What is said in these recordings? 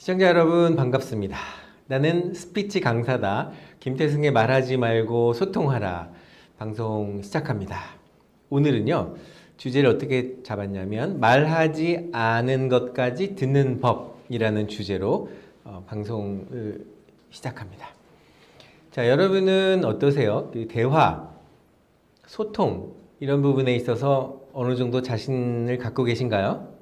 시청자 여러분 반갑습니다. 나는 스피치 강사다. 김태승의 말하지 말고 소통하라 방송 시작합니다. 오늘은요, 주제를 어떻게 잡았냐면 말하지 않은 것까지 듣는 법이라는 주제로 방송을 시작합니다. 자, 여러분은 어떠세요? 그 대화, 소통 이런 부분에 있어서 어느 정도 자신을 갖고 계신가요?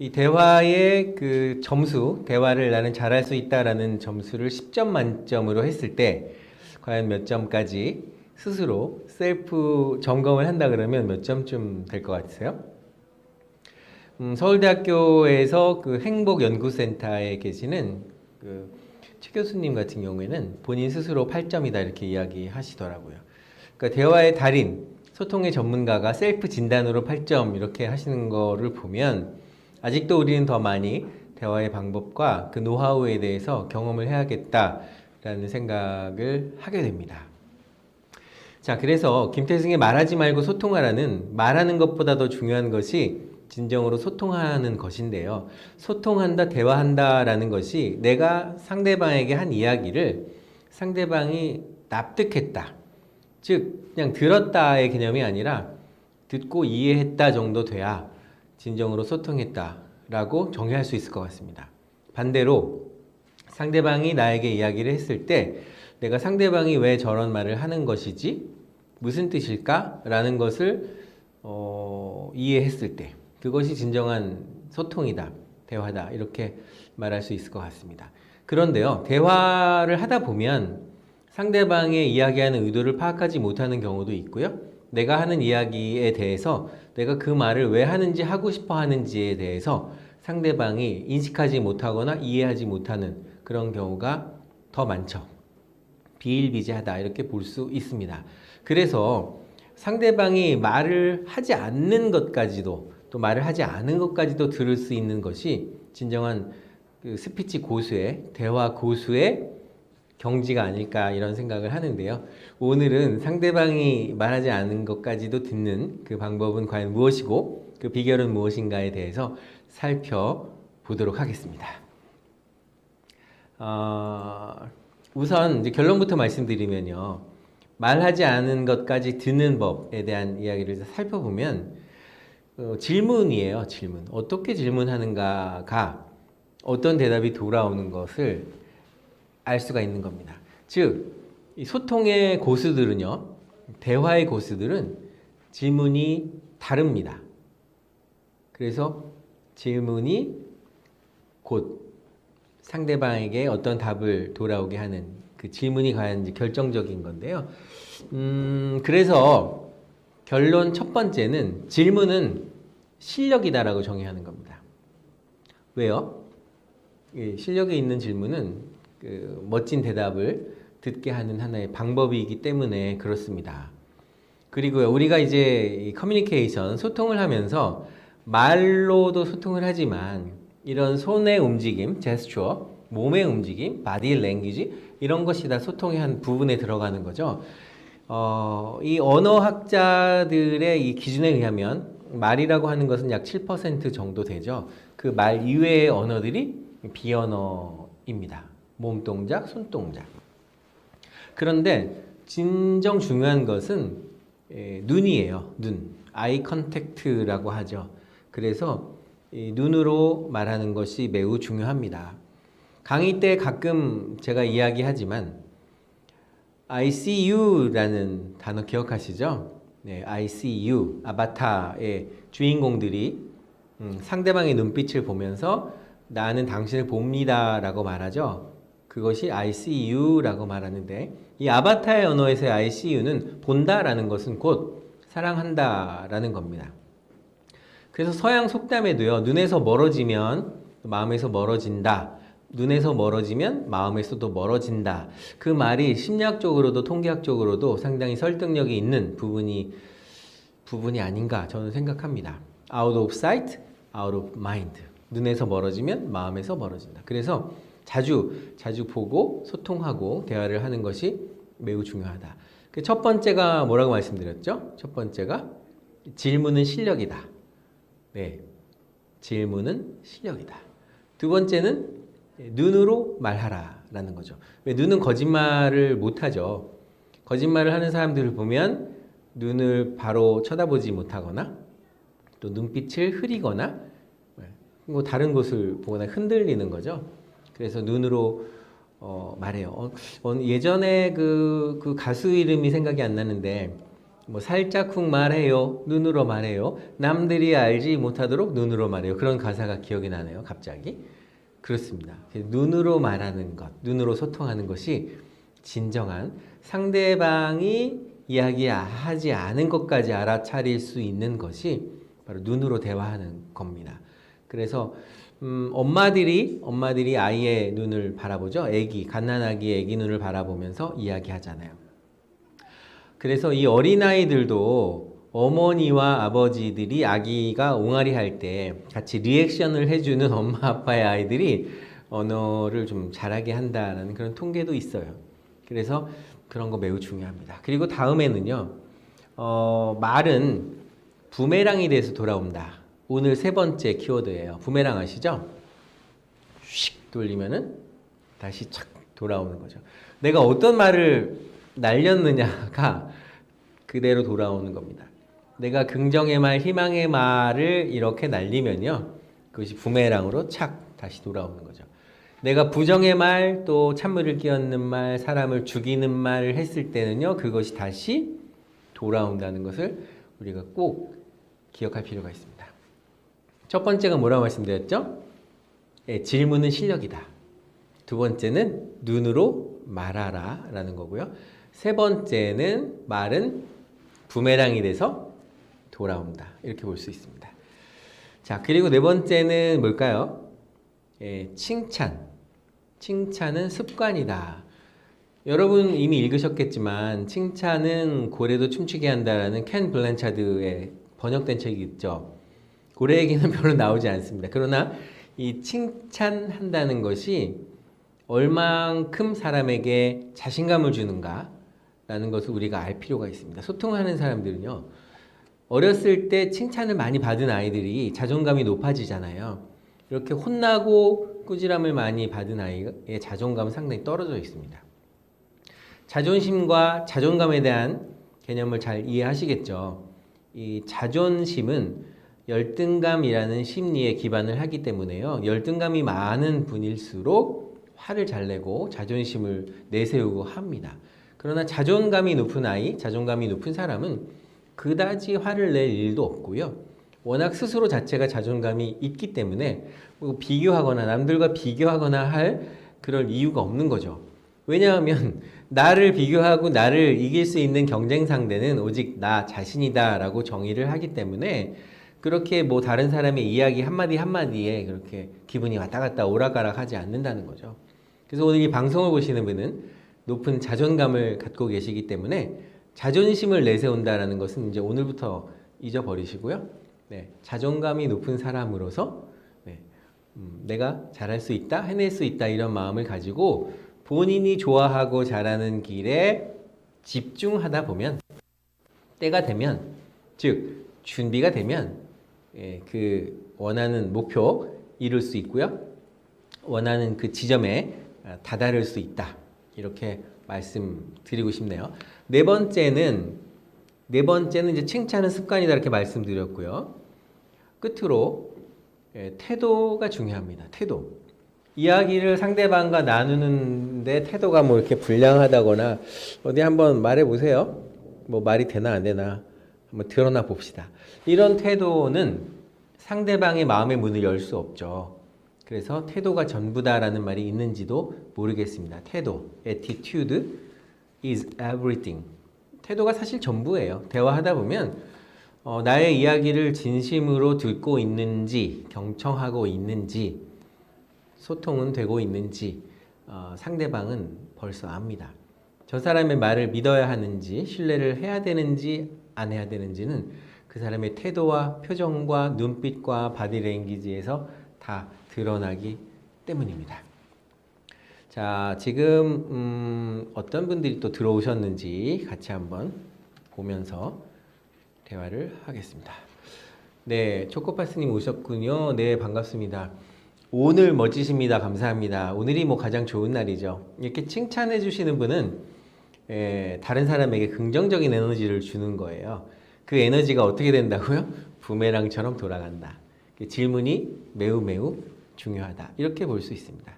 이 대화의 그 점수, 대화를 나는 잘할 수 있다라는 점수를 10점 만점으로 했을 때 과연 몇 점까지 스스로 셀프 점검을 한다 그러면 몇 점쯤 될 것 같으세요? 서울대학교에서 그 행복연구센터에 계시는 그 최 교수님 같은 경우에는 본인 스스로 8점이다 이렇게 이야기하시더라고요. 그러니까 대화의 달인, 소통의 전문가가 셀프 진단으로 8점 이렇게 하시는 거를 보면 아직도 우리는 더 많이 대화의 방법과 그 노하우에 대해서 경험을 해야겠다라는 생각을 하게 됩니다. 자, 그래서 김태승의 말하지 말고 소통하라는 말하는 것보다 더 중요한 것이 진정으로 소통하는 것인데요. 소통한다, 대화한다라는 것이 내가 상대방에게 한 이야기를 상대방이 납득했다. 즉, 그냥 들었다의 개념이 아니라 듣고 이해했다 정도 돼야 진정으로 소통했다라고 정의할 수 있을 것 같습니다. 반대로 상대방이 나에게 이야기를 했을 때 내가 상대방이 왜 저런 말을 하는 것이지? 무슨 뜻일까? 라는 것을 이해했을 때 그것이 진정한 소통이다, 대화다 이렇게 말할 수 있을 것 같습니다. 그런데요, 대화를 하다 보면 상대방의 이야기하는 의도를 파악하지 못하는 경우도 있고요. 내가 하는 이야기에 대해서 내가 그 말을 왜 하는지 하고 싶어 하는지에 대해서 상대방이 인식하지 못하거나 이해하지 못하는 그런 경우가 더 많죠. 비일비재하다 이렇게 볼 수 있습니다. 그래서 상대방이 말을 하지 않는 것까지도 또 말을 하지 않은 것까지도 들을 수 있는 것이 진정한 그 스피치 고수의 대화 고수의 경지가 아닐까 이런 생각을 하는데요. 오늘은 상대방이 말하지 않은 것까지도 듣는 그 방법은 과연 무엇이고 그 비결은 무엇인가에 대해서 살펴보도록 하겠습니다. 우선 이제 결론부터 말씀드리면요. 말하지 않은 것까지 듣는 법에 대한 이야기를 살펴보면 질문이에요. 질문. 어떻게 질문하는가가 어떤 대답이 돌아오는 것을 알 수가 있는 겁니다. 즉, 이 소통의 고수들은요, 대화의 고수들은 질문이 다릅니다. 그래서 질문이 곧 상대방에게 어떤 답을 돌아오게 하는 그 질문이 과연 이제 결정적인 건데요. 그래서 결론 첫 번째는 질문은 실력이다라고 정의하는 겁니다. 왜요? 실력이 있는 질문은 그 멋진 대답을 듣게 하는 하나의 방법이기 때문에 그렇습니다. 그리고 우리가 이제 이 커뮤니케이션, 소통을 하면서 말로도 소통을 하지만 이런 손의 움직임, 제스처, 몸의 움직임, 바디 랭귀지 이런 것이 다 소통의 한 부분에 들어가는 거죠. 이 언어학자들의 이 기준에 의하면 말이라고 하는 것은 약 7% 정도 되죠. 그 말 이외의 언어들이 비언어입니다. 몸동작, 손동작. 그런데 진정 중요한 것은 눈이에요. 눈. 아이 컨택트라고 하죠. 그래서 눈으로 말하는 것이 매우 중요합니다. 강의 때 가끔 제가 이야기하지만 I see you라는 단어 기억하시죠? 네, I see you. 아바타의 주인공들이 상대방의 눈빛을 보면서 나는 당신을 봅니다 라고 말하죠. 그것이 I see you 라고 말하는데 이 아바타의 언어에서의 I see you는 본다 라는 것은 곧 사랑한다 라는 겁니다. 그래서 서양 속담에도요, 눈에서 멀어지면 마음에서 멀어진다, 눈에서 멀어지면 마음에서도 멀어진다. 그 말이 심리학적으로도 통계학적으로도 상당히 설득력이 있는 부분이 아닌가 저는 생각합니다. Out of sight, out of mind. 눈에서 멀어지면 마음에서 멀어진다. 그래서 자주 보고 소통하고 대화를 하는 것이 매우 중요하다. 그 첫 번째가 뭐라고 말씀드렸죠? 첫 번째가 질문은 실력이다. 네, 질문은 실력이다. 두 번째는 눈으로 말하라라는 거죠. 왜 눈은 거짓말을 못하죠. 거짓말을 하는 사람들을 보면 눈을 바로 쳐다보지 못하거나 또 눈빛을 흐리거나 뭐 다른 곳을 보거나 흔들리는 거죠. 그래서 눈으로 말해요. 예전에 그 가수 이름이 생각이 안 나는데 뭐 살짝쿵 말해요. 눈으로 말해요. 남들이 알지 못하도록 눈으로 말해요. 그런 가사가 기억이 나네요. 갑자기. 그렇습니다. 눈으로 말하는 것, 눈으로 소통하는 것이 진정한 상대방이 이야기하지 않은 것까지 알아차릴 수 있는 것이 바로 눈으로 대화하는 겁니다. 그래서 엄마들이 아이의 눈을 바라보죠. 갓난아기의 애기 눈을 바라보면서 이야기하잖아요. 그래서 이 어린아이들도 어머니와 아버지들이 아기가 옹알이 할 때 같이 리액션을 해주는 엄마 아빠의 아이들이 언어를 좀 잘하게 한다라는 그런 통계도 있어요. 그래서 그런 거 매우 중요합니다. 그리고 다음에는요, 말은 부메랑이 돼서 돌아온다. 오늘 세 번째 키워드예요. 부메랑 아시죠? 휙 돌리면은 다시 착 돌아오는 거죠. 내가 어떤 말을 날렸느냐가 그대로 돌아오는 겁니다. 내가 긍정의 말, 희망의 말을 이렇게 날리면요, 그것이 부메랑으로 착 다시 돌아오는 거죠. 내가 부정의 말, 또 찬물을 끼얹는 말, 사람을 죽이는 말을 했을 때는요, 그것이 다시 돌아온다는 것을 우리가 꼭 기억할 필요가 있습니다. 첫 번째가 뭐라고 말씀드렸죠? 질문은 실력이다. 두 번째는 눈으로 말하라 라는 거고요. 세 번째는 말은 부메랑이 돼서 돌아온다. 이렇게 볼 수 있습니다. 자, 그리고 네 번째는 뭘까요? 칭찬. 칭찬은 습관이다. 여러분 이미 읽으셨겠지만 칭찬은 고래도 춤추게 한다라는 켄 블랜차드의 번역된 책이 있죠. 고래 얘기는 별로 나오지 않습니다. 그러나 이 칭찬한다는 것이 얼만큼 사람에게 자신감을 주는가 라는 것을 우리가 알 필요가 있습니다. 소통하는 사람들은요, 어렸을 때 칭찬을 많이 받은 아이들이 자존감이 높아지잖아요. 이렇게 혼나고 꾸지람을 많이 받은 아이의 자존감은 상당히 떨어져 있습니다. 자존심과 자존감에 대한 개념을 잘 이해하시겠죠. 이 자존심은 열등감이라는 심리에 기반을 하기 때문에요. 열등감이 많은 분일수록 화를 잘 내고 자존심을 내세우고 합니다. 그러나 자존감이 높은 아이, 자존감이 높은 사람은 그다지 화를 낼 일도 없고요. 워낙 스스로 자체가 자존감이 있기 때문에 비교하거나 남들과 비교하거나 할 그럴 이유가 없는 거죠. 왜냐하면 나를 비교하고 나를 이길 수 있는 경쟁 상대는 오직 나 자신이다 라고 정의를 하기 때문에 그렇게 뭐 다른 사람의 이야기 한마디 한마디에 그렇게 기분이 왔다 갔다 오락가락 하지 않는다는 거죠. 그래서 오늘 이 방송을 보시는 분은 높은 자존감을 갖고 계시기 때문에 자존심을 내세운다라는 것은 이제 오늘부터 잊어버리시고요. 네, 자존감이 높은 사람으로서 내가 잘할 수 있다, 해낼 수 있다 이런 마음을 가지고 본인이 좋아하고 잘하는 길에 집중하다 보면 때가 되면, 즉 준비가 되면 그 원하는 목표 이룰 수 있고요. 원하는 그 지점에 다다를 수 있다. 이렇게 말씀드리고 싶네요. 네 번째는 이제 칭찬은 습관이다 이렇게 말씀드렸고요. 끝으로 태도가 중요합니다. 태도. 이야기를 상대방과 나누는데 태도가 뭐 이렇게 불량하다거나 어디 한번 말해 보세요. 뭐 말이 되나 안 되나 한번 드러나 봅시다. 이런 태도는 상대방의 마음의 문을 열 수 없죠. 그래서 태도가 전부다라는 말이 있는지도 모르겠습니다. 태도, attitude is everything. 태도가 사실 전부예요. 대화하다 보면 나의 이야기를 진심으로 듣고 있는지, 경청하고 있는지, 소통은 되고 있는지 상대방은 벌써 압니다. 저 사람의 말을 믿어야 하는지, 신뢰를 해야 되는지, 안 해야 되는지는 그 사람의 태도와 표정과 눈빛과 바디랭귀지에서 다 드러나기 때문입니다. 자, 지금 어떤 분들이 또 들어오셨는지 같이 한번 보면서 대화를 하겠습니다. 네, 초코파스님 오셨군요. 네, 반갑습니다. 오늘 멋지십니다. 감사합니다. 오늘이 뭐 가장 좋은 날이죠. 이렇게 칭찬해 주시는 분은 다른 사람에게 긍정적인 에너지를 주는 거예요. 그 에너지가 어떻게 된다고요? 부메랑처럼 돌아간다. 질문이 매우 매우 중요하다. 이렇게 볼 수 있습니다.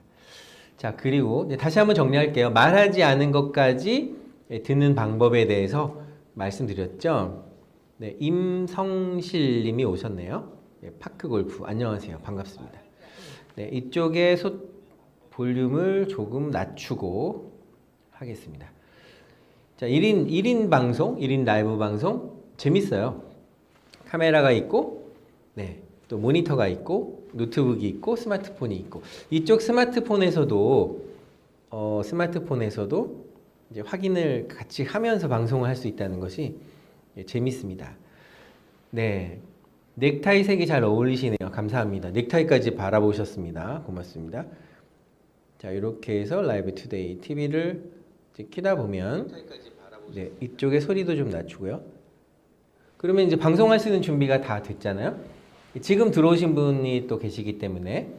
자, 그리고 다시 한번 정리할게요. 말하지 않은 것까지 듣는 방법에 대해서 말씀드렸죠. 네, 임성실 님이 오셨네요. 네, 파크골프. 안녕하세요. 반갑습니다. 네, 이쪽에 볼륨을 조금 낮추고 하겠습니다. 자, 1인 방송, 1인 라이브 방송 재밌어요. 카메라가 있고, 네, 또 모니터가 있고, 노트북이 있고, 스마트폰이 있고. 이쪽 스마트폰에서도 이제 확인을 같이 하면서 방송을 할 수 있다는 것이 재밌습니다. 네. 넥타이 색이 잘 어울리시네요. 감사합니다. 넥타이까지 바라보셨습니다. 고맙습니다. 자, 이렇게 해서 라이브 투데이 TV를 켜다 보면 네, 이쪽에 소리도 좀 낮추고요. 그러면 이제 방송할 수 있는 준비가 다 됐잖아요. 지금 들어오신 분이 또 계시기 때문에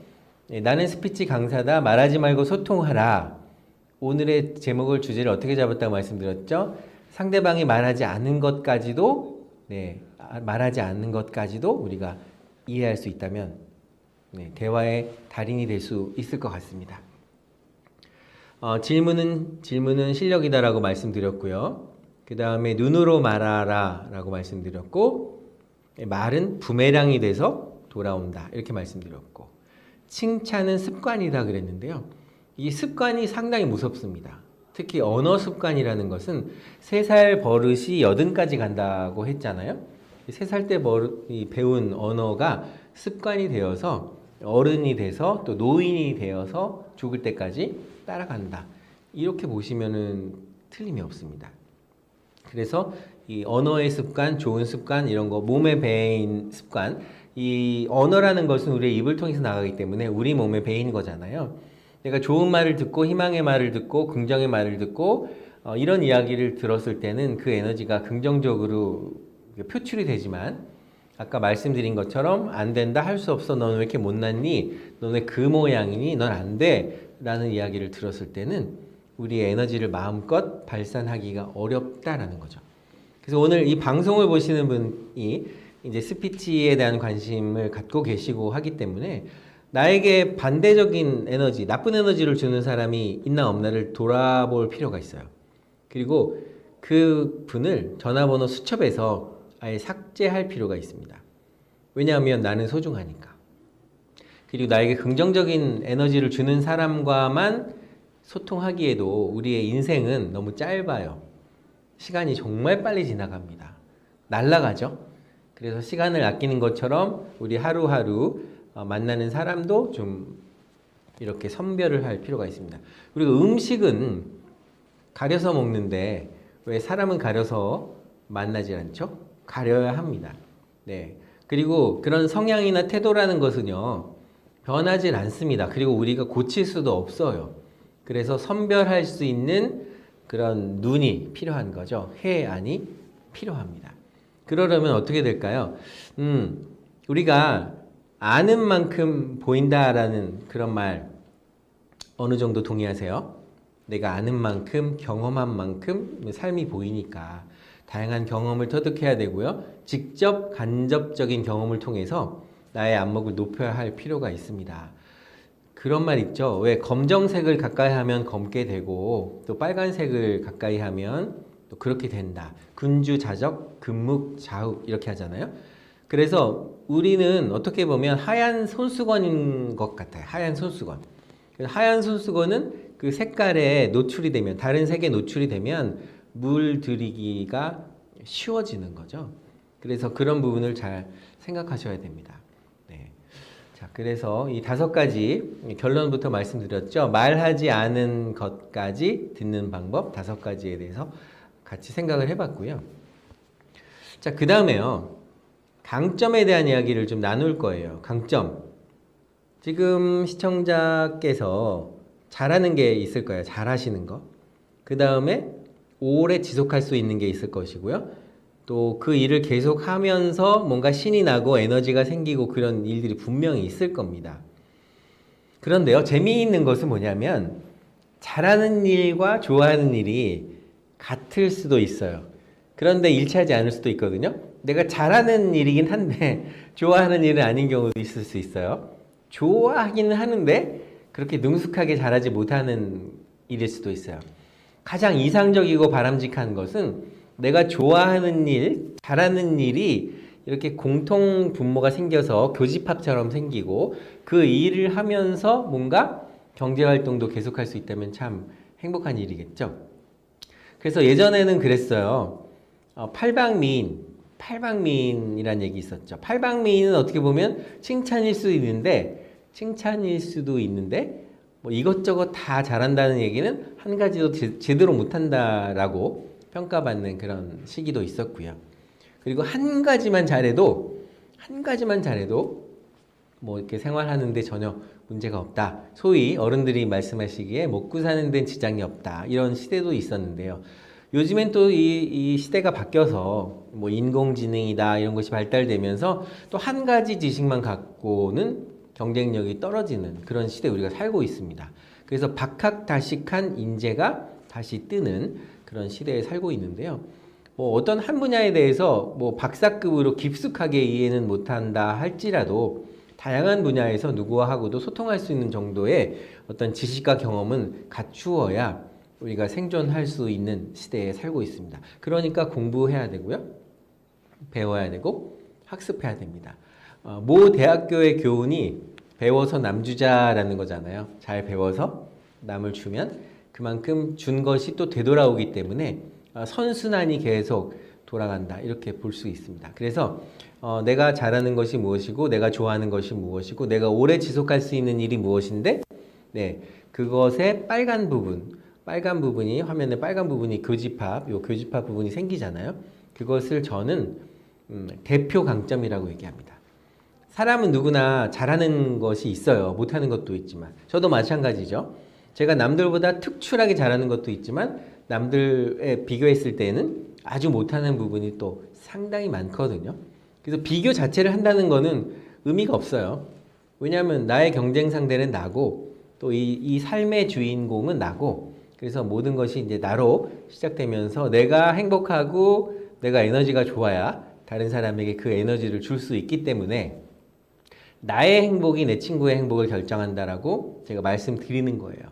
나는 스피치 강사다. 말하지 말고 소통하라. 오늘의 제목을 주제를 어떻게 잡았다고 말씀드렸죠? 상대방이 말하지 않은 것까지도 말하지 않는 것까지도 우리가 이해할 수 있다면 대화의 달인이 될 수 있을 것 같습니다. 질문은 실력이다라고 말씀드렸고요. 그 다음에 눈으로 말하라 라고 말씀드렸고, 말은 부메랑이 돼서 돌아온다 이렇게 말씀드렸고, 칭찬은 습관이다 그랬는데요. 이 습관이 상당히 무섭습니다. 특히 언어 습관이라는 것은 3살 버릇이 80까지 간다고 했잖아요. 3살 때 배운 언어가 습관이 되어서 어른이 돼서 또 노인이 되어서 죽을 때까지 따라간다. 이렇게 보시면은 틀림이 없습니다. 그래서 이 언어의 습관, 좋은 습관, 이런 거, 몸에 배인 습관, 이 언어라는 것은 우리의 입을 통해서 나가기 때문에 우리 몸에 배인 거잖아요. 내가 좋은 말을 듣고 희망의 말을 듣고 긍정의 말을 듣고 이런 이야기를 들었을 때는 그 에너지가 긍정적으로 표출이 되지만, 아까 말씀드린 것처럼 안 된다, 할 수 없어, 넌 왜 이렇게 못났니, 넌 왜 그 모양이니, 넌 안 돼 라는 이야기를 들었을 때는 우리의 에너지를 마음껏 발산하기가 어렵다라는 거죠. 그래서 오늘 이 방송을 보시는 분이 이제 스피치에 대한 관심을 갖고 계시고 하기 때문에 나에게 반대적인 에너지, 나쁜 에너지를 주는 사람이 있나 없나를 돌아볼 필요가 있어요. 그리고 그 분을 전화번호 수첩에서 아예 삭제할 필요가 있습니다. 왜냐하면 나는 소중하니까. 그리고 나에게 긍정적인 에너지를 주는 사람과만 소통하기에도 우리의 인생은 너무 짧아요. 시간이 정말 빨리 지나갑니다. 날아가죠. 그래서 시간을 아끼는 것처럼 우리 하루하루 만나는 사람도 좀 이렇게 선별을 할 필요가 있습니다. 그리고 음식은 가려서 먹는데 왜 사람은 가려서 만나지 않죠? 가려야 합니다. 네. 그리고 그런 성향이나 태도라는 것은요, 변하지 않습니다. 그리고 우리가 고칠 수도 없어요. 그래서 선별할 수 있는 그런 눈이 필요한 거죠. 해안이 필요합니다. 그러려면 어떻게 될까요? 우리가 아는 만큼 보인다라는 그런 말 어느 정도 동의하세요? 내가 아는 만큼, 경험한 만큼 삶이 보이니까 다양한 경험을 터득해야 되고요. 직접 간접적인 경험을 통해서 나의 안목을 높여야 할 필요가 있습니다. 그런 말 있죠. 왜 검정색을 가까이 하면 검게 되고 또 빨간색을 가까이 하면 또 그렇게 된다. 군주자적, 금묵자욱 이렇게 하잖아요. 그래서 우리는 어떻게 보면 하얀 손수건인 것 같아요. 하얀 손수건. 하얀 손수건은 그 색깔에 노출이 되면, 다른 색에 노출이 되면 물들이기가 쉬워지는 거죠. 그래서 그런 부분을 잘 생각하셔야 됩니다. 네. 자, 그래서 이 5가지 결론부터 말씀드렸죠. 말하지 않은 것까지 듣는 방법 5가지에 대해서 같이 생각을 해봤고요. 자, 그 다음에요. 강점에 대한 이야기를 좀 나눌 거예요. 강점. 지금 시청자께서 잘하는 게 있을 거예요. 잘하시는 거. 그 다음에 오래 지속할 수 있는 게 있을 것이고요. 또 그 일을 계속하면서 뭔가 신이 나고 에너지가 생기고 그런 일들이 분명히 있을 겁니다. 그런데요, 재미있는 것은 뭐냐면 잘하는 일과 좋아하는 일이 같을 수도 있어요. 그런데 일치하지 않을 수도 있거든요. 내가 잘하는 일이긴 한데 좋아하는 일은 아닌 경우도 있을 수 있어요. 좋아하기는 하는데 그렇게 능숙하게 잘하지 못하는 일일 수도 있어요. 가장 이상적이고 바람직한 것은 내가 좋아하는 일, 잘하는 일이 이렇게 공통 분모가 생겨서 교집합처럼 생기고 그 일을 하면서 뭔가 경제활동도 계속할 수 있다면 참 행복한 일이겠죠. 그래서 예전에는 그랬어요. 팔방미인이란 얘기 있었죠. 팔방미인은 어떻게 보면 칭찬일 수도 있는데 뭐 이것저것 다 잘한다는 얘기는 한 가지도 제대로 못한다라고 평가받는 그런 시기도 있었고요. 그리고 한 가지만 잘해도 뭐 이렇게 생활하는데 전혀 문제가 없다. 소위 어른들이 말씀하시기에 먹고 사는 데는 지장이 없다. 이런 시대도 있었는데요. 요즘엔 또 이 시대가 바뀌어서 뭐 인공지능이다 이런 것이 발달되면서 또 한 가지 지식만 갖고는 경쟁력이 떨어지는 그런 시대에 우리가 살고 있습니다. 그래서 박학다식한 인재가 다시 뜨는 그런 시대에 살고 있는데요. 뭐 어떤 한 분야에 대해서 뭐 박사급으로 깊숙하게 이해는 못한다 할지라도 다양한 분야에서 누구와하고도 소통할 수 있는 정도의 어떤 지식과 경험은 갖추어야 우리가 생존할 수 있는 시대에 살고 있습니다. 그러니까 공부해야 되고요. 배워야 되고 학습해야 됩니다. 모 대학교의 교훈이 배워서 남 주자라는 거잖아요. 잘 배워서 남을 주면 그만큼 준 것이 또 되돌아오기 때문에 선순환이 계속 돌아간다. 이렇게 볼 수 있습니다. 그래서 내가 잘하는 것이 무엇이고 내가 좋아하는 것이 무엇이고 내가 오래 지속할 수 있는 일이 무엇인데 그것의 빨간 부분이 화면에 빨간 부분이 교집합 부분이 생기잖아요. 그것을 저는 대표 강점이라고 얘기합니다. 사람은 누구나 잘하는 것이 있어요. 못하는 것도 있지만 저도 마찬가지죠. 제가 남들보다 특출하게 잘하는 것도 있지만 남들에 비교했을 때는 아주 못하는 부분이 또 상당히 많거든요. 그래서 비교 자체를 한다는 거는 의미가 없어요. 왜냐하면 나의 경쟁 상대는 나고 또 이 삶의 주인공은 나고 그래서 모든 것이 이제 나로 시작되면서 내가 행복하고 내가 에너지가 좋아야 다른 사람에게 그 에너지를 줄 수 있기 때문에 나의 행복이 내 친구의 행복을 결정한다라고 제가 말씀드리는 거예요.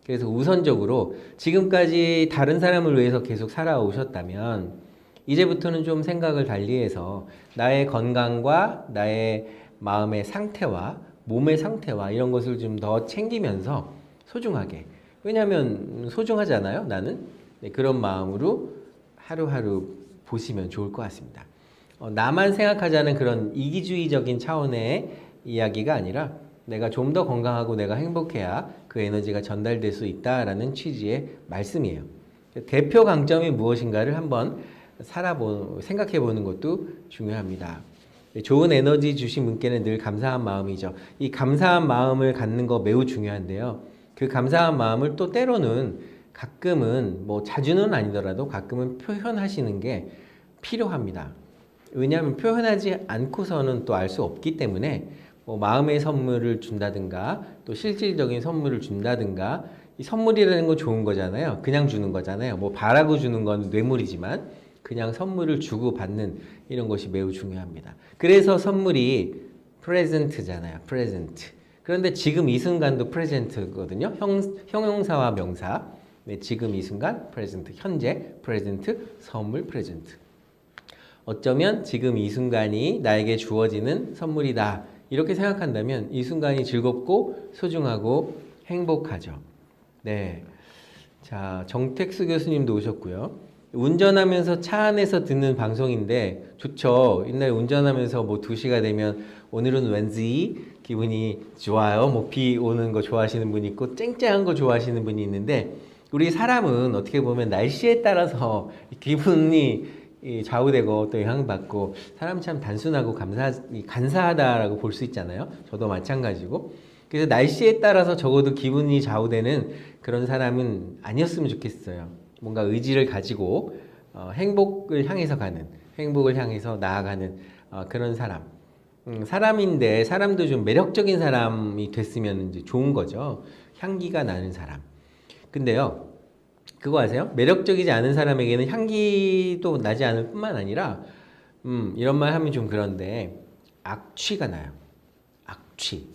그래서 우선적으로 지금까지 다른 사람을 위해서 계속 살아오셨다면 이제부터는 좀 생각을 달리해서 나의 건강과 나의 마음의 상태와 몸의 상태와 이런 것을 좀 더 챙기면서 소중하게 왜냐하면 소중하잖아요 나는 그런 마음으로 하루하루 보시면 좋을 것 같습니다. 나만 생각하자는 그런 이기주의적인 차원의 이야기가 아니라 내가 좀 더 건강하고 내가 행복해야 그 에너지가 전달될 수 있다라는 취지의 말씀이에요. 대표 강점이 무엇인가를 한번 생각해 보는 것도 중요합니다. 좋은 에너지 주신 분께는 늘 감사한 마음이죠. 이 감사한 마음을 갖는 거 매우 중요한데요. 그 감사한 마음을 또 때로는 가끔은 뭐 자주는 아니더라도 가끔은 표현하시는 게 필요합니다. 왜냐하면 표현하지 않고서는 또 알 수 없기 때문에 뭐 마음의 선물을 준다든가 또 실질적인 선물을 준다든가 이 선물이라는 건 좋은 거잖아요. 그냥 주는 거잖아요. 뭐 바라고 주는 건 뇌물이지만 그냥 선물을 주고 받는 이런 것이 매우 중요합니다. 그래서 선물이 프레젠트잖아요. 프레젠트. 그런데 지금 이 순간도 프레젠트거든요. 형용사와 명사. 네, 지금 이 순간 프레젠트. 현재 프레젠트. 선물 프레젠트. 어쩌면 지금 이 순간이 나에게 주어지는 선물이다. 이렇게 생각한다면 이 순간이 즐겁고 소중하고 행복하죠. 네. 자, 정택수 교수님도 오셨고요. 운전하면서 차 안에서 듣는 방송인데 좋죠. 옛날에 운전하면서 뭐 2시가 되면 오늘은 왠지 기분이 좋아요. 뭐 비 오는 거 좋아하시는 분이 있고 쨍쨍한 거 좋아하시는 분이 있는데 우리 사람은 어떻게 보면 날씨에 따라서 기분이 좌우되고 또 영향받고 사람 참 단순하고 간사하다라고 볼 수 있잖아요. 저도 마찬가지고. 그래서 날씨에 따라서 적어도 기분이 좌우되는 그런 사람은 아니었으면 좋겠어요. 뭔가 의지를 가지고 행복을 향해서 나아가는 그런 사람. 사람인데 사람도 좀 매력적인 사람이 됐으면 이제 좋은 거죠. 향기가 나는 사람. 근데요, 그거 아세요? 매력적이지 않은 사람에게는 향기도 나지 않을 뿐만 아니라, 이런 말 하면 좀 그런데, 악취가 나요. 악취.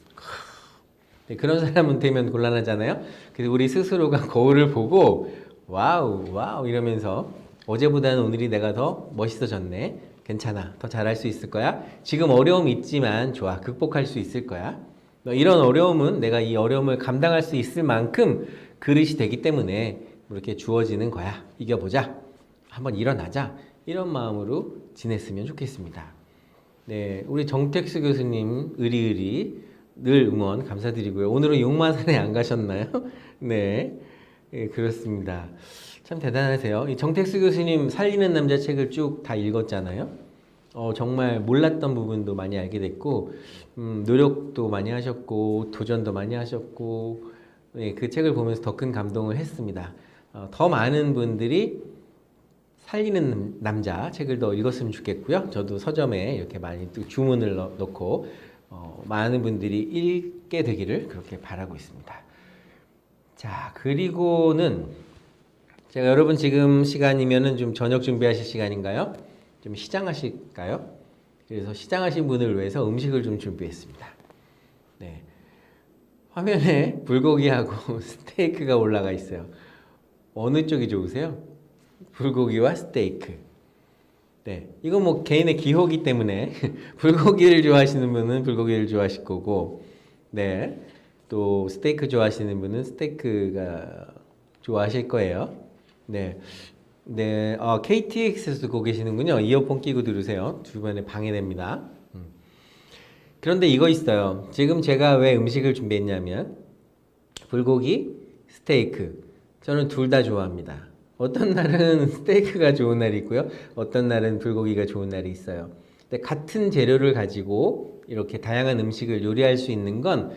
네, 그런 사람은 되면 곤란하잖아요. 그래서 우리 스스로가 거울을 보고, 와우, 와우, 이러면서, 어제보다는 오늘이 내가 더 멋있어졌네. 괜찮아. 더 잘할 수 있을 거야. 지금 어려움이 있지만, 좋아. 극복할 수 있을 거야. 이런 어려움은 내가 이 어려움을 감당할 수 있을 만큼 그릇이 되기 때문에 이렇게 주어지는 거야. 이겨보자. 한번 일어나자. 이런 마음으로 지냈으면 좋겠습니다. 네, 우리 정택수 교수님 의리의리 늘 응원 감사드리고요. 오늘은 용마산에 안 가셨나요? 네, 네, 그렇습니다. 참 대단하세요. 이 정택수 교수님 살리는 남자 책을 쭉 다 읽었잖아요. 정말 몰랐던 부분도 많이 알게 됐고, 노력도 많이 하셨고, 도전도 많이 하셨고, 네, 그 책을 보면서 더 큰 감동을 했습니다. 더 많은 분들이 살리는 남자 책을 더 읽었으면 좋겠고요. 저도 서점에 이렇게 많이 또 주문을 넣고 많은 분들이 읽게 되기를 그렇게 바라고 있습니다. 자, 그리고는 제가 여러분 지금 시간이면은 좀 저녁 준비하실 시간인가요? 좀 시장하실까요? 그래서 시장하신 분을 위해서 음식을 좀 준비했습니다. 네. 화면에 불고기하고 스테이크가 올라가 있어요. 어느 쪽이 좋으세요? 불고기와 스테이크. 네. 이건 뭐 개인의 기호기 때문에 불고기를 좋아하시는 분은 불고기를 좋아하실 거고, 네. 또 스테이크 좋아하시는 분은 스테이크가 좋아하실 거예요. 네. 네. KTX에서 듣고 계시는군요. 이어폰 끼고 들으세요. 주변에 방해됩니다. 그런데 이거 있어요. 지금 제가 왜 음식을 준비했냐면 불고기, 스테이크. 저는 둘 다 좋아합니다. 어떤 날은 스테이크가 좋은 날이 있고요. 어떤 날은 불고기가 좋은 날이 있어요. 근데 같은 재료를 가지고 이렇게 다양한 음식을 요리할 수 있는 건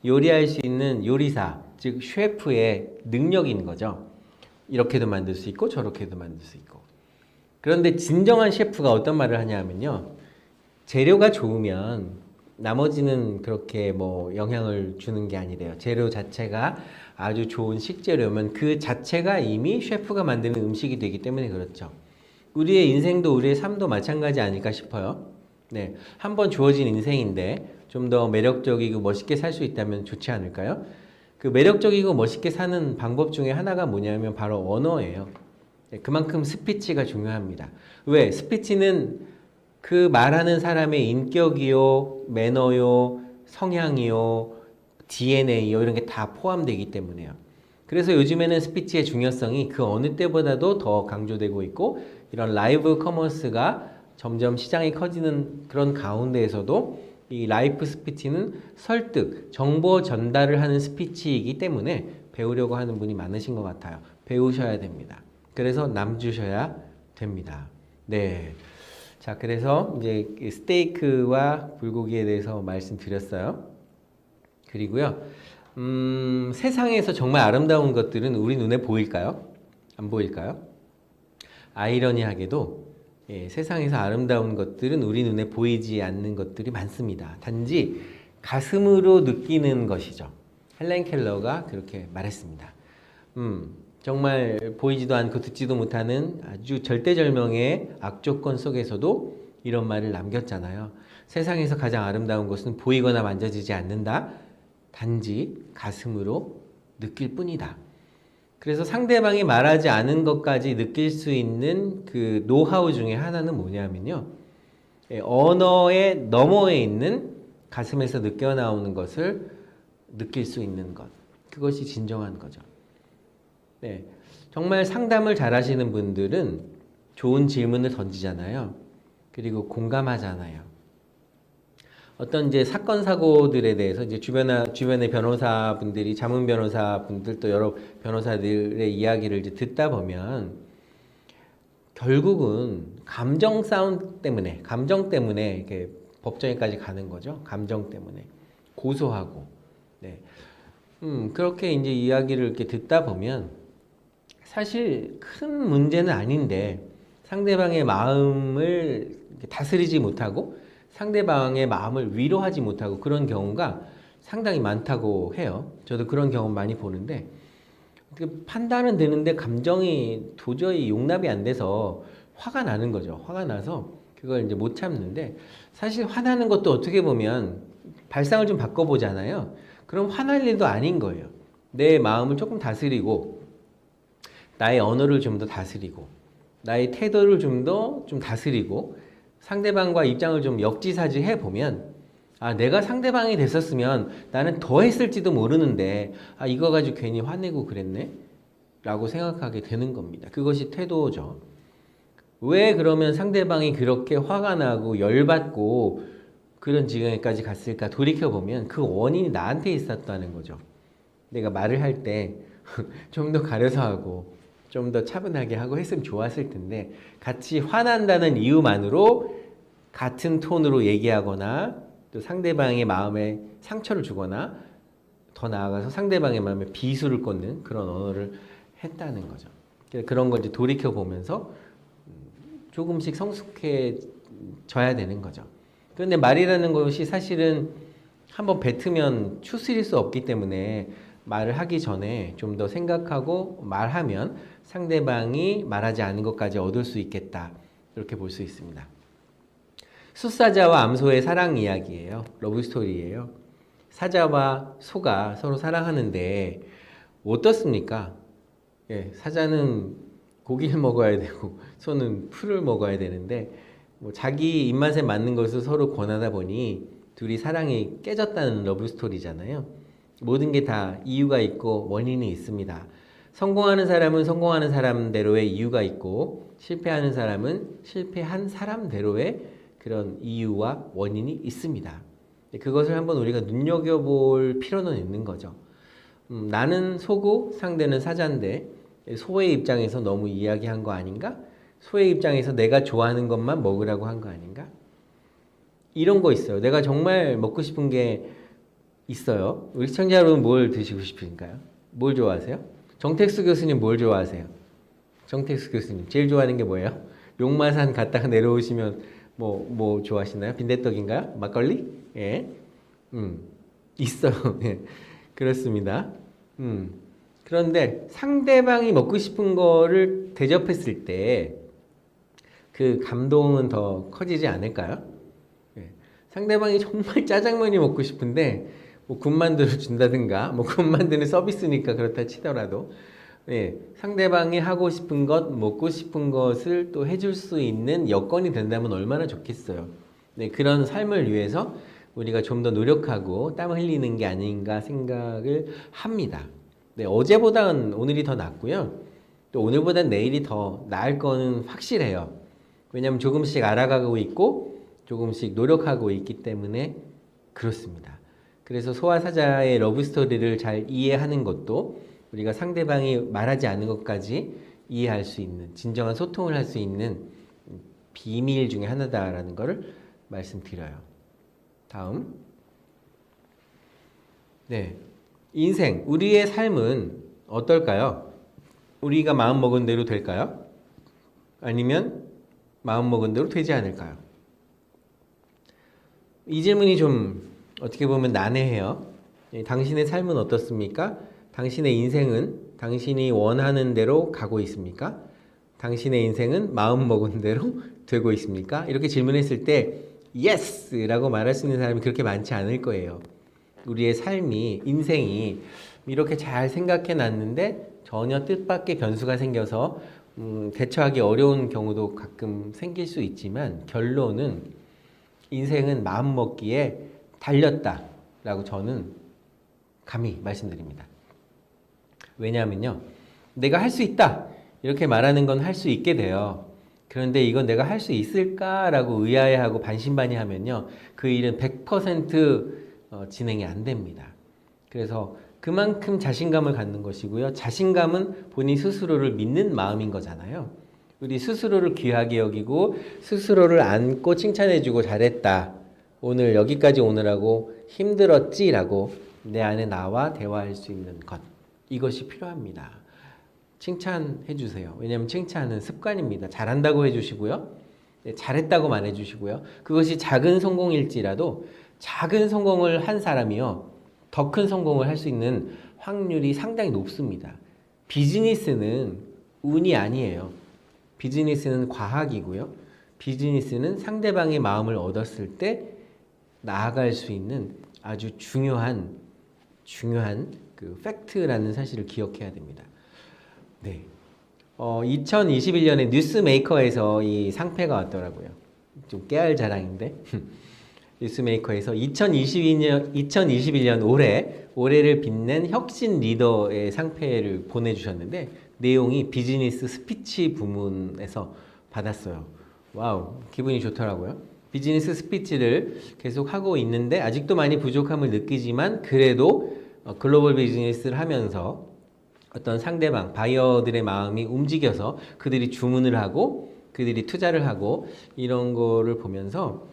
요리할 수 있는 요리사, 즉 셰프의 능력인 거죠. 이렇게도 만들 수 있고 저렇게도 만들 수 있고. 그런데 진정한 셰프가 어떤 말을 하냐 하면요. 재료가 좋으면 나머지는 그렇게 뭐 영향을 주는 게 아니래요. 재료 자체가 아주 좋은 식재료면 그 자체가 이미 셰프가 만드는 음식이 되기 때문에 그렇죠. 우리의 인생도 우리의 삶도 마찬가지 아닐까 싶어요. 네, 한번 주어진 인생인데 좀 더 매력적이고 멋있게 살 수 있다면 좋지 않을까요? 그 매력적이고 멋있게 사는 방법 중에 하나가 뭐냐면 바로 언어예요. 네, 그만큼 스피치가 중요합니다. 왜? 스피치는 그 말하는 사람의 인격이요, 매너요, 성향이요, DNA요 이런 게 다 포함되기 때문에요. 그래서 요즘에는 스피치의 중요성이 그 어느 때보다도 더 강조되고 있고 이런 라이브 커머스가 점점 시장이 커지는 그런 가운데에서도 이 라이프 스피치는 설득, 정보 전달을 하는 스피치이기 때문에 배우려고 하는 분이 많으신 것 같아요. 배우셔야 됩니다. 그래서 남주셔야 됩니다. 네. 자, 그래서 이제 스테이크와 불고기에 대해서 말씀드렸어요. 그리고요, 세상에서 정말 아름다운 것들은 우리 눈에 보일까요? 안 보일까요? 아이러니하게도 세상에서 아름다운 것들은 우리 눈에 보이지 않는 것들이 많습니다. 단지 가슴으로 느끼는 것이죠. 헬렌 켈러가 그렇게 말했습니다. 정말 보이지도 않고 듣지도 못하는 아주 절대절명의 악조건 속에서도 이런 말을 남겼잖아요. 세상에서 가장 아름다운 것은 보이거나 만져지지 않는다. 단지 가슴으로 느낄 뿐이다. 그래서 상대방이 말하지 않은 것까지 느낄 수 있는 그 노하우 중에 하나는 뭐냐면요. 언어의 너머에 있는 가슴에서 느껴나오는 것을 느낄 수 있는 것. 그것이 진정한 거죠. 네, 정말 상담을 잘 하시는 분들은 좋은 질문을 던지잖아요. 그리고 공감하잖아요. 어떤 이제 사건 사고들에 대해서 이제 주변의 변호사분들이 자문 변호사분들 또 여러 변호사들의 이야기를 이제 듣다 보면 결국은 감정 싸움 때문에 감정 때문에 이렇게 법정에까지 가는 거죠. 감정 때문에 고소하고 네. 그렇게 이제 이야기를 이렇게 듣다 보면 사실 큰 문제는 아닌데 상대방의 마음을 다스리지 못하고 상대방의 마음을 위로하지 못하고 그런 경우가 상당히 많다고 해요. 저도 그런 경험 많이 보는데 판단은 되는데 감정이 도저히 용납이 안 돼서 화가 나는 거죠. 화가 나서 그걸 이제 못 참는데 사실 화나는 것도 어떻게 보면 발상을 좀 바꿔보잖아요. 그럼 화날 일도 아닌 거예요. 내 마음을 조금 다스리고 나의 언어를 좀 더 다스리고 나의 태도를 좀 더 다스리고 상대방과 입장을 좀 역지사지해 보면 아, 내가 상대방이 됐었으면 나는 더 했을지도 모르는데 아, 이거 가지고 괜히 화내고 그랬네? 라고 생각하게 되는 겁니다. 그것이 태도죠. 왜 그러면 상대방이 그렇게 화가 나고 열받고 그런 지경에까지 갔을까 돌이켜보면 그 원인이 나한테 있었다는 거죠. 내가 말을 할 때 좀 더 가려서 하고 좀 더 차분하게 하고 했으면 좋았을 텐데 같이 화난다는 이유만으로 같은 톤으로 얘기하거나 또 상대방의 마음에 상처를 주거나 더 나아가서 상대방의 마음에 비수를 꽂는 그런 언어를 했다는 거죠. 그런 걸 이제 돌이켜 보면서 조금씩 성숙해져야 되는 거죠. 그런데 말이라는 것이 사실은 한번 뱉으면 추스릴 수 없기 때문에 말을 하기 전에 좀 더 생각하고 말하면 상대방이 말하지 않은 것까지 얻을 수 있겠다. 이렇게 볼 수 있습니다. 숫사자와 암소의 사랑 이야기예요. 러브스토리예요. 사자와 소가 서로 사랑하는데 어떻습니까? 예, 사자는 고기를 먹어야 되고 소는 풀을 먹어야 되는데 뭐 자기 입맛에 맞는 것을 서로 권하다 보니 둘이 사랑이 깨졌다는 러브스토리잖아요. 모든 게 다 이유가 있고 원인이 있습니다. 성공하는 사람은 성공하는 사람대로의 이유가 있고 실패하는 사람은 실패한 사람대로의 그런 이유와 원인이 있습니다. 그것을 한번 우리가 눈여겨볼 필요는 있는 거죠. 나는 소고 상대는 사자인데 소의 입장에서 너무 이야기한 거 아닌가? 소의 입장에서 내가 좋아하는 것만 먹으라고 한 거 아닌가? 이런 거 있어요. 내가 정말 먹고 싶은 게 있어요. 우리 시청자 여러분 뭘 드시고 싶으신가요? 뭘 좋아하세요? 정택수 교수님 뭘 좋아하세요? 정택수 교수님 제일 좋아하는 게 뭐예요? 용마산 갔다가 내려오시면 뭐 좋아하시나요? 빈대떡인가요? 막걸리? 예. 있어요. 예. 그렇습니다. 그런데 상대방이 먹고 싶은 거를 대접했을 때 그 감동은 더 커지지 않을까요? 예. 상대방이 정말 짜장면이 먹고 싶은데 뭐 군만두를 준다든가 뭐 군만두는 서비스니까 그렇다 치더라도 예. 상대방이 하고 싶은 것, 먹고 싶은 것을 또 해줄 수 있는 여건이 된다면 얼마나 좋겠어요. 네, 그런 삶을 위해서 우리가 좀 더 노력하고 땀 흘리는 게 아닌가 생각을 합니다. 네, 어제보다는 오늘이 더 낫고요. 또 오늘보다는 내일이 더 나을 거는 확실해요. 왜냐하면 조금씩 알아가고 있고 조금씩 노력하고 있기 때문에 그렇습니다. 그래서 소와 사자의 러브스토리를 잘 이해하는 것도 우리가 상대방이 말하지 않는 것까지 이해할 수 있는 진정한 소통을 할 수 있는 비밀 중에 하나다라는 것을 말씀드려요. 다음. 네. 인생, 우리의 삶은 어떨까요? 우리가 마음먹은 대로 될까요? 아니면 마음먹은 대로 되지 않을까요? 이 질문이 좀 어떻게 보면 난해해요. 당신의 삶은 어떻습니까? 당신의 인생은 당신이 원하는 대로 가고 있습니까? 당신의 인생은 마음먹은 대로 되고 있습니까? 이렇게 질문했을 때 yes! 라고 말할 수 있는 사람이 그렇게 많지 않을 거예요. 우리의 삶이, 인생이 이렇게 잘 생각해 놨는데 전혀 뜻밖의 변수가 생겨서 대처하기 어려운 경우도 가끔 생길 수 있지만 결론은 인생은 마음먹기에 달렸다라고 저는 감히 말씀드립니다. 왜냐하면요. 내가 할 수 있다 이렇게 말하는 건 할 수 있게 돼요. 그런데 이건 내가 할 수 있을까라고 의아해하고 반신반의하면요. 그 일은 100% 진행이 안 됩니다. 그래서 그만큼 자신감을 갖는 것이고요. 자신감은 본인 스스로를 믿는 마음인 거잖아요. 우리 스스로를 귀하게 여기고 스스로를 안고 칭찬해주고 잘했다. 오늘 여기까지 오느라고 힘들었지라고 내 안에 나와 대화할 수 있는 것. 이것이 필요합니다. 칭찬해 주세요. 왜냐하면 칭찬은 습관입니다. 잘한다고 해주시고요. 네, 잘했다고 말해주시고요. 그것이 작은 성공일지라도 작은 성공을 한 사람이요, 더 큰 성공을 할 수 있는 확률이 상당히 높습니다. 비즈니스는 운이 아니에요. 비즈니스는 과학이고요. 비즈니스는 상대방의 마음을 얻었을 때 나아갈 수 있는 아주 중요한 그 팩트라는 사실을 기억해야 됩니다. 네. 2021년에 뉴스메이커에서 이 상패가 왔더라고요. 좀 깨알 자랑인데. 뉴스메이커에서 2021년 올해를 빛낸 혁신 리더의 상패를 보내주셨는데, 내용이 비즈니스 스피치 부문에서 받았어요. 와우, 기분이 좋더라고요. 비즈니스 스피치를 계속 하고 있는데 아직도 많이 부족함을 느끼지만, 그래도 글로벌 비즈니스를 하면서 어떤 상대방, 바이어들의 마음이 움직여서 그들이 주문을 하고 그들이 투자를 하고 이런 거를 보면서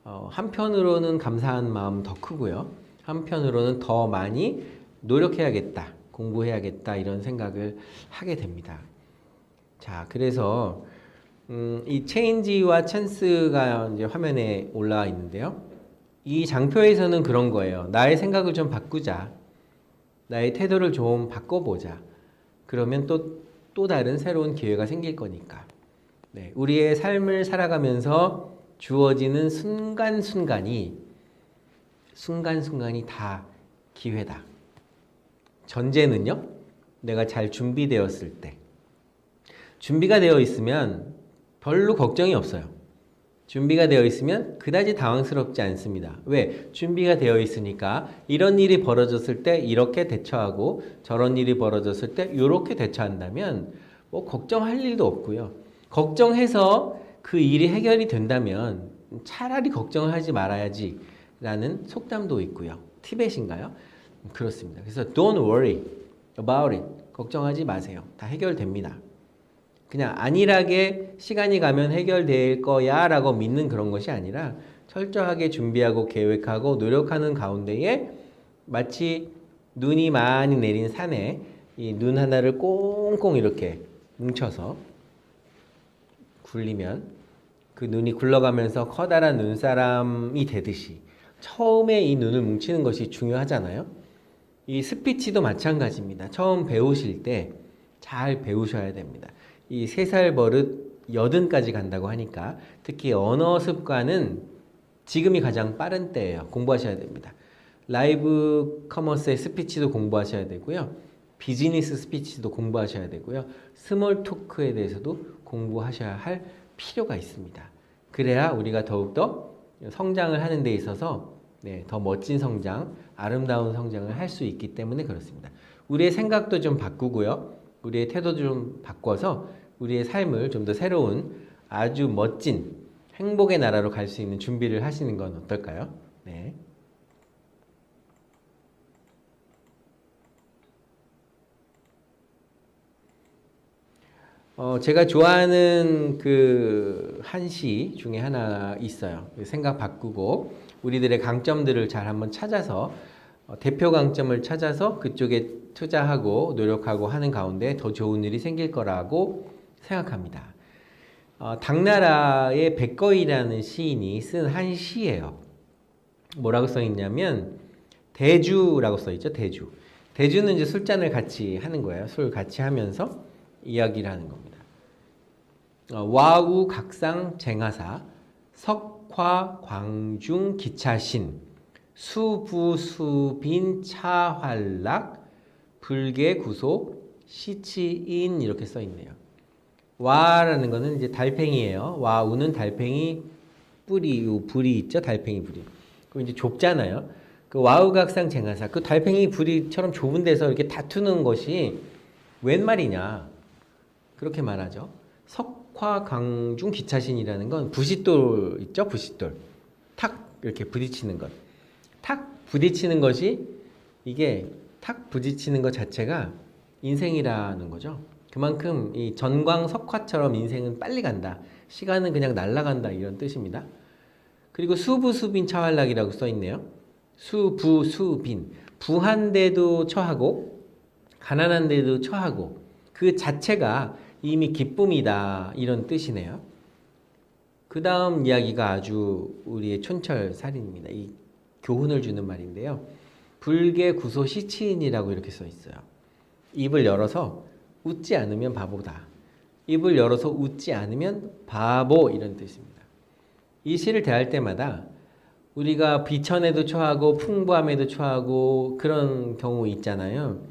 한편으로는 감사한 마음 더 크고요. 한편으로는 더 많이 노력해야겠다, 공부해야겠다, 이런 생각을 하게 됩니다. 자, 그래서 이 체인지와 찬스가 이제 화면에 올라와 있는데요. 이 장표에서는 그런 거예요. 나의 생각을 좀 바꾸자. 나의 태도를 좀 바꿔보자. 그러면 또 다른 새로운 기회가 생길 거니까. 네, 우리의 삶을 살아가면서 주어지는 순간순간이 다 기회다. 전제는요, 내가 잘 준비되었을 때. 준비가 되어 있으면 별로 걱정이 없어요. 준비가 되어 있으면 그다지 당황스럽지 않습니다. 왜? 준비가 되어 있으니까 이런 일이 벌어졌을 때 이렇게 대처하고 저런 일이 벌어졌을 때 이렇게 대처한다면 뭐 걱정할 일도 없고요. 걱정해서 그 일이 해결이 된다면 차라리 걱정을 하지 말아야지 라는 속담도 있고요. 티벳인가요? 그렇습니다. 그래서 don't worry about it. 걱정하지 마세요. 다 해결됩니다. 그냥 안일하게 시간이 가면 해결될 거야 라고 믿는 그런 것이 아니라 철저하게 준비하고 계획하고 노력하는 가운데에 마치 눈이 많이 내린 산에 이 눈 하나를 꽁꽁 이렇게 뭉쳐서 굴리면 그 눈이 굴러가면서 커다란 눈사람이 되듯이 처음에 이 눈을 뭉치는 것이 중요하잖아요. 이 스피치도 마찬가지입니다. 처음 배우실 때 잘 배우셔야 됩니다. 이 3살 버릇 80까지 간다고 하니까 특히 언어 습관은 지금이 가장 빠른 때예요. 공부하셔야 됩니다. 라이브 커머스의 스피치도 공부하셔야 되고요. 비즈니스 스피치도 공부하셔야 되고요. 스몰 토크에 대해서도 공부하셔야 할 필요가 있습니다. 그래야 우리가 더욱더 성장을 하는 데 있어서 더 멋진 성장, 아름다운 성장을 할 수 있기 때문에 그렇습니다. 우리의 생각도 좀 바꾸고요. 우리의 태도도 좀 바꿔서 우리의 삶을 좀 더 새로운 아주 멋진 행복의 나라로 갈 수 있는 준비를 하시는 건 어떨까요? 네. 제가 좋아하는 그 한시 중에 하나 있어요. 생각 바꾸고 우리들의 강점들을 잘 한번 찾아서 대표 강점을 찾아서 그쪽에 투자하고 노력하고 하는 가운데 더 좋은 일이 생길 거라고 생각합니다. 당나라의 백거이라는 시인이 쓴 한 시예요. 뭐라고 써있냐면 대주라고 써있죠. 대주. 대주는 이제 술잔을 같이 하는 거예요. 술 같이 하면서 이야기를 하는 겁니다. 와우 각상 쟁하사 석화 광중 기차신 수부수빈 차활락 불계 구속 시치인 이렇게 써 있네요. 와라는 거는 이제 달팽이에요. 와우는 달팽이 뿌리, 요 불이 있죠. 달팽이 불이. 그럼 이제 좁잖아요. 그 와우각상 쟁하사 그 달팽이 불이처럼 좁은 데서 이렇게 다투는 것이 웬 말이냐 그렇게 말하죠. 석화강중 기차신이라는 건 부싯돌 있죠. 부싯돌 탁 이렇게 부딪히는 것. 탁 부딪히는 것이 이게 탁 부딪히는 것 자체가 인생이라는 거죠. 그만큼 이 전광석화처럼 인생은 빨리 간다. 시간은 그냥 날아간다. 이런 뜻입니다. 그리고 수부수빈 차활락이라고 써있네요. 수부수빈. 부한데도 처하고 가난한데도 처하고 그 자체가 이미 기쁨이다. 이런 뜻이네요. 그 다음 이야기가 아주 우리의 촌철살인입니다. 이 교훈을 주는 말인데요. 불계 구소 시치인이라고 이렇게 써 있어요. 입을 열어서 웃지 않으면 바보다. 입을 열어서 웃지 않으면 바보, 이런 뜻입니다. 이 시를 대할 때마다 우리가 비천에도 처하고 풍부함에도 처하고 그런 경우 있잖아요.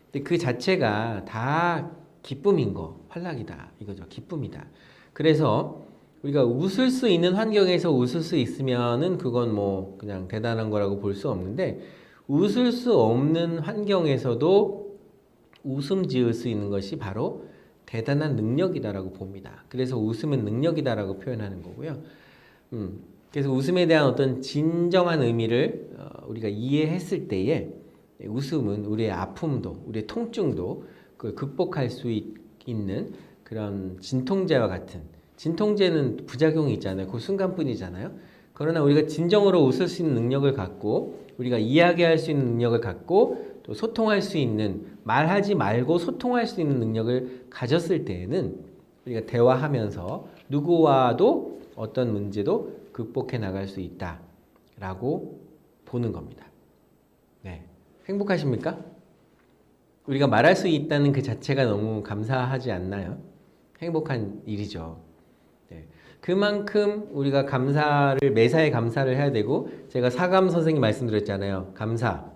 근데 그 자체가 다 기쁨인 거, 활락이다 이거죠. 기쁨이다. 그래서 우리가 웃을 수 있는 환경에서 웃을 수 있으면은 그건 뭐 그냥 대단한 거라고 볼 수 없는데, 웃을 수 없는 환경에서도 웃음 지을 수 있는 것이 바로 대단한 능력이다라고 봅니다. 그래서 웃음은 능력이다라고 표현하는 거고요. 그래서 웃음에 대한 어떤 진정한 의미를 우리가 이해했을 때에 웃음은 우리의 아픔도, 우리의 통증도 그걸 극복할 수 있는 그런 진통제와 같은, 진통제는 부작용이 있잖아요. 그 순간뿐이잖아요. 그러나 우리가 진정으로 웃을 수 있는 능력을 갖고, 우리가 이야기할 수 있는 능력을 갖고, 또 소통할 수 있는, 말하지 말고 소통할 수 있는 능력을 가졌을 때에는 우리가 대화하면서 누구와도 어떤 문제도 극복해 나갈 수 있다라고 보는 겁니다. 네. 행복하십니까? 우리가 말할 수 있다는 그 자체가 너무 감사하지 않나요? 행복한 일이죠. 네. 그만큼 우리가 감사를, 매사에 감사를 해야 되고, 제가 사감 선생님 말씀드렸잖아요. 감사,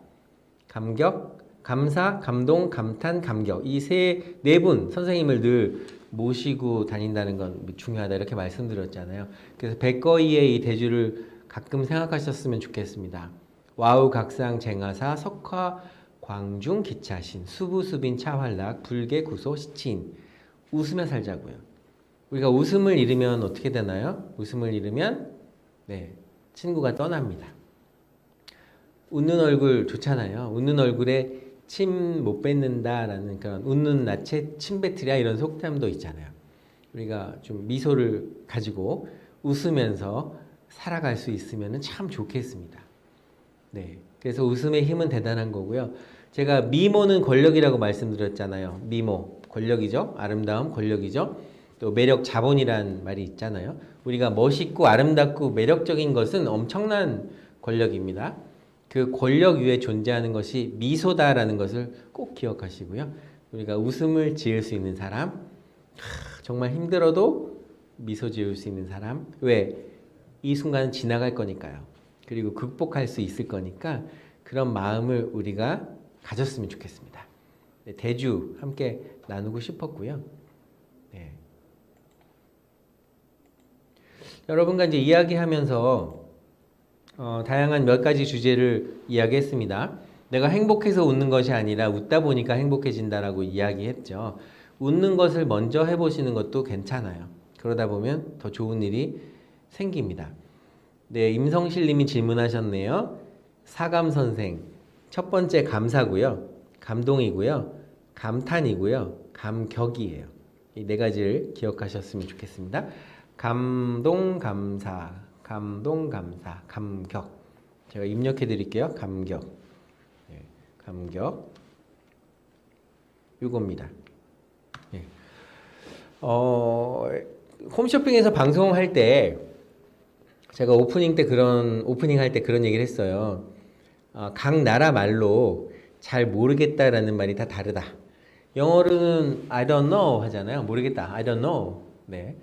감격, 감사, 감동, 감탄, 감격, 이 네 분 선생님을 늘 모시고 다닌다는 건 중요하다 이렇게 말씀드렸잖아요. 그래서 백거이의 이 대주를 가끔 생각하셨으면 좋겠습니다. 와우 각상 쟁하사 석화 광중 기차신 수부수빈 차활락 불계 구소 시치인. 웃으며 살자고요. 우리가 웃음을 잃으면 어떻게 되나요? 웃음을 잃으면 친구가 떠납니다. 웃는 얼굴 좋잖아요. 웃는 얼굴에 침 못 뱉는다라는 그런 웃는 낯에 침 뱉으랴 이런 속담도 있잖아요. 우리가 좀 미소를 가지고 웃으면서 살아갈 수 있으면 참 좋겠습니다. 네, 그래서 웃음의 힘은 대단한 거고요. 제가 미모는 권력이라고 말씀드렸잖아요. 미모, 권력이죠. 아름다움, 권력이죠. 또 매력, 자본이란 말이 있잖아요. 우리가 멋있고 아름답고 매력적인 것은 엄청난 권력입니다. 그 권력 위에 존재하는 것이 미소다라는 것을 꼭 기억하시고요. 우리가 웃음을 지을 수 있는 사람, 정말 힘들어도 미소 지을 수 있는 사람. 왜? 이 순간은 지나갈 거니까요. 그리고 극복할 수 있을 거니까 그런 마음을 우리가 가졌으면 좋겠습니다. 네, 대주 함께 나누고 싶었고요. 네. 여러분과 이제 이야기하면서 다양한 몇 가지 주제를 이야기했습니다. 내가 행복해서 웃는 것이 아니라 웃다 보니까 행복해진다라고 이야기했죠. 웃는 것을 먼저 해보시는 것도 괜찮아요. 그러다 보면 더 좋은 일이 생깁니다. 네, 임성실 님이 질문하셨네요. 사감 선생, 첫 번째 감사고요. 감동이고요. 감탄이고요. 감격이에요. 이 네 가지를 기억하셨으면 좋겠습니다. 감동, 감사, 감동, 감사, 감격. 제가 입력해 드릴게요. 감격. 네, 감격. 이겁니다. 네. 홈쇼핑에서 방송할 때 제가 오프닝 할 때 그런 얘기를 했어요. 각 나라 말로 잘 모르겠다라는 말이 다 다르다. 영어로는 I don't know 하잖아요. 모르겠다. I don't know. 네.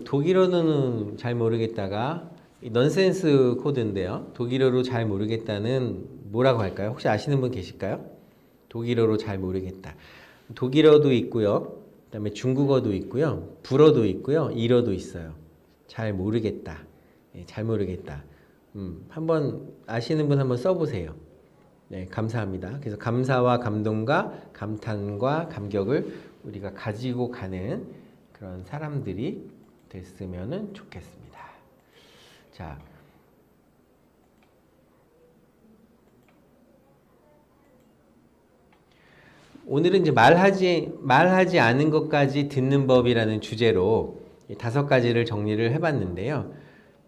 독일어는 잘 모르겠다가 넌센스 코드인데요. 독일어로 잘 모르겠다는 뭐라고 할까요? 혹시 아시는 분 계실까요? 독일어로 잘 모르겠다. 독일어도 있고요. 그다음에 중국어도 있고요. 불어도 있고요. 일어도 있어요. 잘 모르겠다. 잘 모르겠다. 한번 아시는 분 한번 써보세요. 네, 감사합니다. 그래서 감사와 감동과 감탄과 감격을 우리가 가지고 가는 그런 사람들이 됐으면 좋겠습니다. 자, 오늘은 이제 말하지 않은 것까지 듣는 법이라는 주제로 5가지를 정리를 해봤는데요.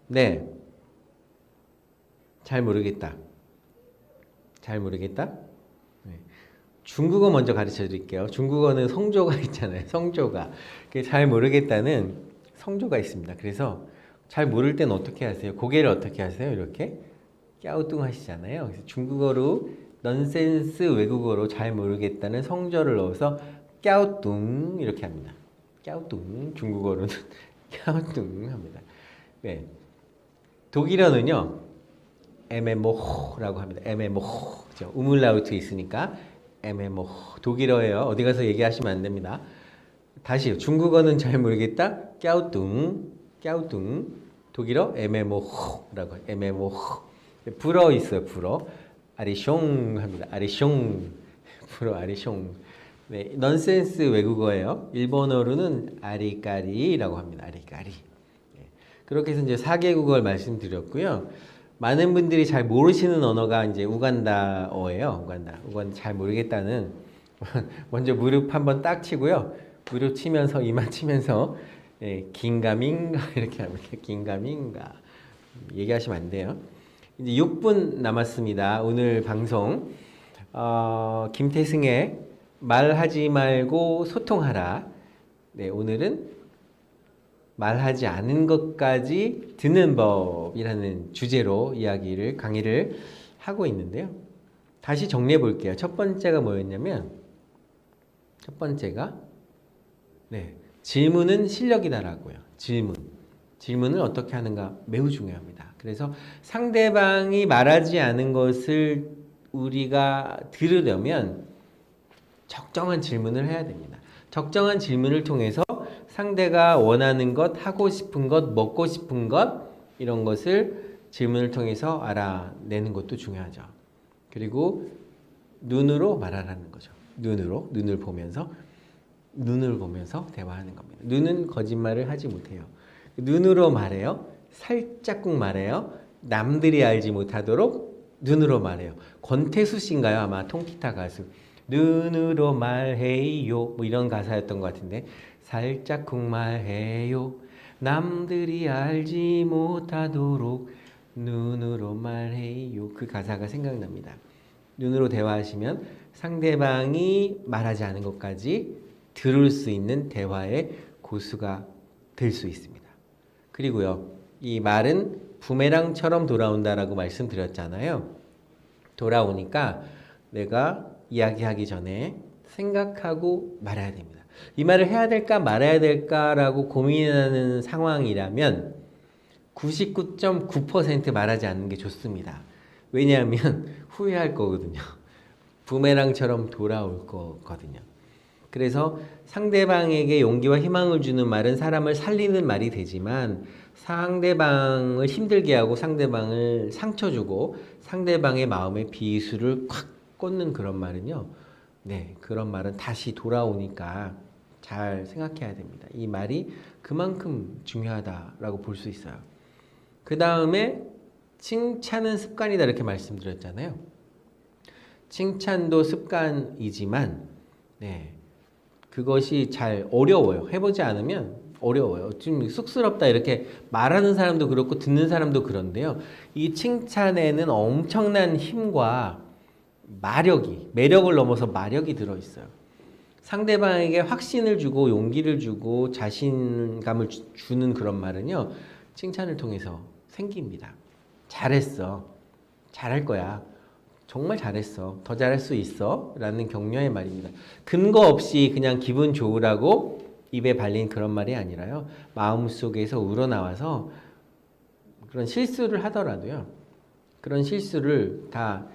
네, 잘 모르겠다. 잘 모르겠다. 네. 중국어 먼저 가르쳐 드릴게요. 중국어는 성조가 있잖아요. 성조가. 잘 모르겠다는 성조가 있습니다. 그래서 잘 모를 때는 어떻게 하세요? 고개를 어떻게 하세요? 이렇게 꺄우뚱 하시잖아요. 그래서 중국어로 넌센스 외국어로 잘 모르겠다는 성조를 넣어서 꺄우뚱 이렇게 합니다. 꺄우뚱 중국어로는 꺄우뚱 합니다. 네. 독일어는요. 에메모호라고 합니다. 에메모호. 그죠? 우물라우트 있으니까 에메모호. 독일어예요. 어디 가서 얘기하시면 안 됩니다. 다시요. 중국어는 잘 모르겠다. 꺄우뚱. 꺄우뚱. 독일어 에메모호라고 해요. 에메모호. 불어 있어요. 불어. 아리숑 합니다. 아리숑. 불어 아리숑. 네, 넌센스 외국어예요. 일본어로는 아리까리라고 합니다. 아리까리. 네. 그렇게 해서 이제 4개국어를 말씀드렸고요. 많은 분들이 잘 모르시는 언어가 이제 우간다어예요. 우간다 잘 모르겠다는 먼저 무릎 한번 딱 치고요. 무릎 치면서 이마 치면서 예, 긴가민가 이렇게 합니다. 긴가민가 얘기하시면 안 돼요. 이제 6분 남았습니다. 오늘 방송 김태승의 말하지 말고 소통하라. 네, 오늘은 말하지 않은 것까지 듣는 법이라는 주제로 강의를 하고 있는데요. 다시 정리해 볼게요. 첫 번째가 뭐였냐면 첫 번째가 네, 질문은 실력이다라고요. 질문을 어떻게 하는가 매우 중요합니다. 그래서 상대방이 말하지 않은 것을 우리가 들으려면 적정한 질문을 해야 됩니다. 적정한 질문을 통해서 상대가 원하는 것, 하고 싶은 것, 먹고 싶은 것 이런 것을 질문을 통해서 알아내는 것도 중요하죠. 그리고 눈으로 말하라는 거죠. 눈을 보면서 대화하는 겁니다. 눈은 거짓말을 하지 못해요. 눈으로 말해요. 살짝국 말해요. 남들이 알지 못하도록 눈으로 말해요. 권태수 씨인가요? 아마 통기타 가수. 눈으로 말해요. 뭐 이런 가사였던 것 같은데 살짝국 말해요. 남들이 알지 못하도록 눈으로 말해요. 그 가사가 생각납니다. 눈으로 대화하시면 상대방이 말하지 않은 것까지 들을 수 있는 대화의 고수가 될 수 있습니다. 그리고요, 이 말은 부메랑처럼 돌아온다라고 말씀드렸잖아요. 돌아오니까 내가 이야기하기 전에 생각하고 말해야 됩니다. 이 말을 해야 될까 말아야 될까라고 고민하는 상황이라면 99.9% 말하지 않는 게 좋습니다. 왜냐하면 후회할 거거든요. 부메랑처럼 돌아올 거거든요. 그래서 상대방에게 용기와 희망을 주는 말은 사람을 살리는 말이 되지만 상대방을 힘들게 하고 상대방을 상처 주고 상대방의 마음에 비수를 콱 꽂는 그런 말은요. 네, 그런 말은 다시 돌아오니까 잘 생각해야 됩니다. 이 말이 그만큼 중요하다라고 볼 수 있어요. 그 다음에 칭찬은 습관이다 이렇게 말씀드렸잖아요. 칭찬도 습관이지만 네, 그것이 잘 어려워요. 해보지 않으면 어려워요. 좀 쑥스럽다 이렇게 말하는 사람도 그렇고 듣는 사람도 그런데요. 이 칭찬에는 엄청난 힘과 매력을 넘어서 마력이 들어있어요. 상대방에게 확신을 주고 용기를 주고 자신감을 주는 그런 말은요. 칭찬을 통해서 생깁니다. 잘했어. 잘할 거야. 정말 잘했어. 더 잘할 수 있어. 라는 격려의 말입니다. 근거 없이 그냥 기분 좋으라고 입에 발린 그런 말이 아니라요. 마음속에서 우러나와서 그런 실수를 하더라도요. 그런 실수를 다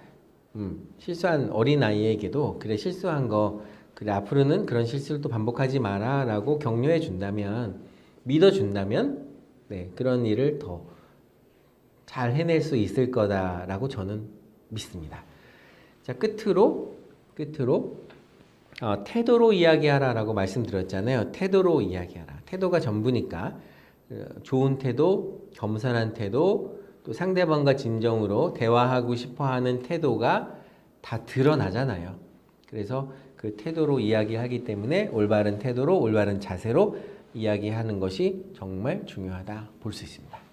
실수한 어린아이에게도 그래 실수한 거 그래 앞으로는 그런 실수를 또 반복하지 마라 라고 격려해 준다면 믿어준다면 네, 그런 일을 더 잘 해낼 수 있을 거다라고 저는 믿습니다. 자, 끝으로 태도로 이야기하라라고 말씀드렸잖아요. 태도로 이야기하라. 태도가 전부니까 좋은 태도, 겸손한 태도, 또 상대방과 진정으로 대화하고 싶어하는 태도가 다 드러나잖아요. 그래서 그 태도로 이야기하기 때문에 올바른 태도로 올바른 자세로 이야기하는 것이 정말 중요하다 볼 수 있습니다.